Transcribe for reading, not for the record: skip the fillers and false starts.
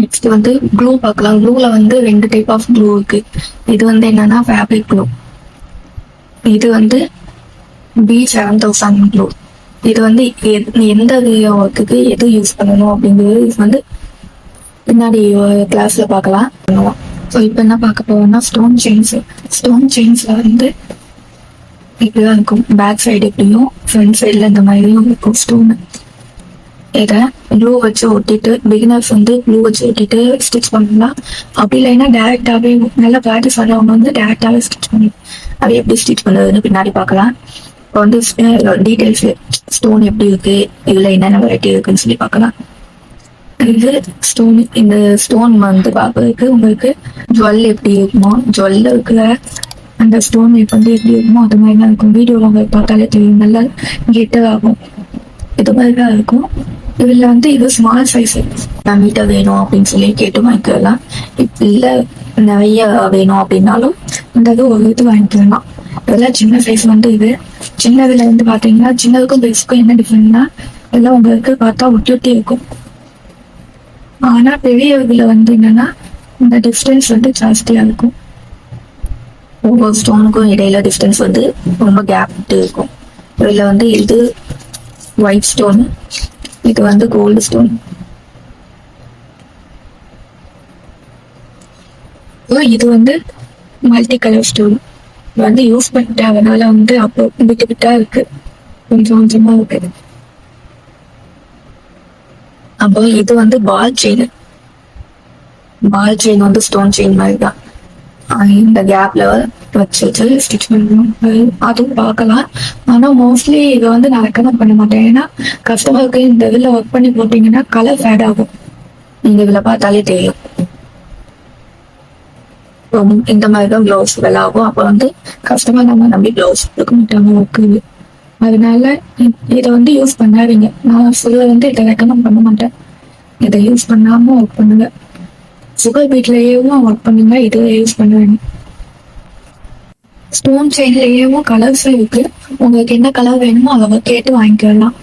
Next வந்து clue பார்க்கலாம். க்ளூல வந்து 2 டைப் ஆஃப் க்ளூ இருக்கு. இது வந்து என்னன்னா ஃபேப்ரிக் க்ளூ. இது வந்து B7000 க்ளூ. இது வந்து எந்த ஒர்க்குக்கு எது யூஸ் பண்ணணும் அப்படிங்கிறது இது வந்து பின்னாடி கிளாஸ்ல பார்க்கலாம். ஸோ இப்போ என்ன பார்க்க போறோம்னா ஸ்டோன் செயின்ஸ். ஸ்டோன் செயின்ஸ்ல வந்து இப்படிதான் இருக்கும். பேக் சைடு எப்படியும் ஃப்ரண்ட் சைட்ல இந்த மாதிரியும் இருக்கும் ஸ்டோன். இதை க்ளூ வச்சு ஒட்டிட்டு பிகினர்ஸ் வந்து க்ளூ வச்சு ஒட்டிட்டு ஸ்டிச் பண்ணலாம். அப்படி இல்லைன்னா டேரக்டாவே நல்லா ப்ராக்டிஸ் ஆனவங்க வந்து டேரக்டாவே ஸ்டிச் பண்ணலாம். அது எப்படி ஸ்டிச் பண்ணுறதுன்னு பின்னாடி பார்க்கலாம். இப்போ வந்து டீடைல்ஸ் ஸ்டோன் எப்படி இருக்கு, இதுல என்னென்ன வெரைட்டி இருக்குன்னு சொல்லி பார்க்கலாம். இது ஸ்டோன். இந்த ஸ்டோன் வந்து பார்க்கறதுக்கு உங்களுக்கு ஜுவல் எப்படி இருக்குமோ, ஜுவல்ல இருக்கிற அந்த ஸ்டோன் வந்து எப்படி இருக்குமோ அது மாதிரி தான் இருக்கும். வீடியோவில் உங்களுக்கு பார்த்தாலே தெரியும், நல்லா கிளிட்டர் ஆகும். இது மாதிரி தான் இருக்கும். இதுல வந்து இது ஸ்மால் சைஸ் மீட்டர் வேணும் அப்படின்னு சொல்லி கேட்டு வாங்கிக்கலாம். இல்லை நிறைய வேணும் அப்படின்னாலும் இந்த இது ஒரு இது வாங்கிக்கலாம். இதெல்லாம் சின்ன சைஸ் வந்து இது. சின்னதுல வந்து பாத்தீங்கன்னா சின்னதுக்கும் பெருசுக்கும் என்ன டிஃபரெண்ட்னா எல்லாம் உங்களுக்கு பார்த்தா ஒட்டி ஒட்டி இருக்கும். ஆனா பெரிய இதுல வந்து என்னன்னா இந்த டிஸ்டன்ஸ் வந்து ஜாஸ்தியா இருக்கும். ஒவ்வொரு ஸ்டோனுக்கும் இடையில டிஸ்டன்ஸ் வந்து ரொம்ப கேப் இருக்கும். இதுல வந்து இது ஒயிட் ஸ்டோன், இது வந்து கோல்டு ஸ்டோன். இது வந்து மல்டி கலர் ஸ்டோன். வந்து யூஸ் பண்ணிட்டேன், அதனால வந்து அப்போ விட்டு விட்டா இருக்கு, கொஞ்சம் கொஞ்சமா இருக்கு. அப்போ இது வந்து பால் செயின். பால் செயின் வந்து ஸ்டோன் செயின் மாதிரி தான். இந்த கேப்ல வச்சு ஸ்டிச் பண்ணணும். அதுவும் பார்க்கலாம். ஆனா மோஸ்ட்லி இதை வந்து நான் ரெக்கமெண்ட் பண்ண மாட்டேன். ஏன்னா கஸ்டமருக்கு இந்த இதுல ஒர்க் பண்ணி போட்டீங்கன்னா கலர் ஃபேட் ஆகும். நீங்க இதுல பார்த்தாலே தெரியும். இந்த மாதிரிதான் பிளவுஸ் வெல் ஆகும். அப்ப வந்து கஸ்டமர் நம்ம நம்பி பிளவுஸ் கொடுக்க மாட்டாங்க ஒர்க்கு. அதனால இதை வந்து யூஸ் பண்ணாதீங்க. நான் சொல்ல வந்து இதை ரெக்கமெண்ட் பண்ண மாட்டேன். இதை யூஸ் பண்ணாம ஒர்க் பண்ணுங்க. சுகர் பீட்லயும் ஒர்க் பண்ணுங்க, இதை யூஸ் பண்ணுவேன். ஸ்டோன் செயின்லயும் கலர்ஸ் இருக்கு. உங்களுக்கு என்ன கலர் வேணுமோ அதை கேட்டு வாங்கிக்கலாம்.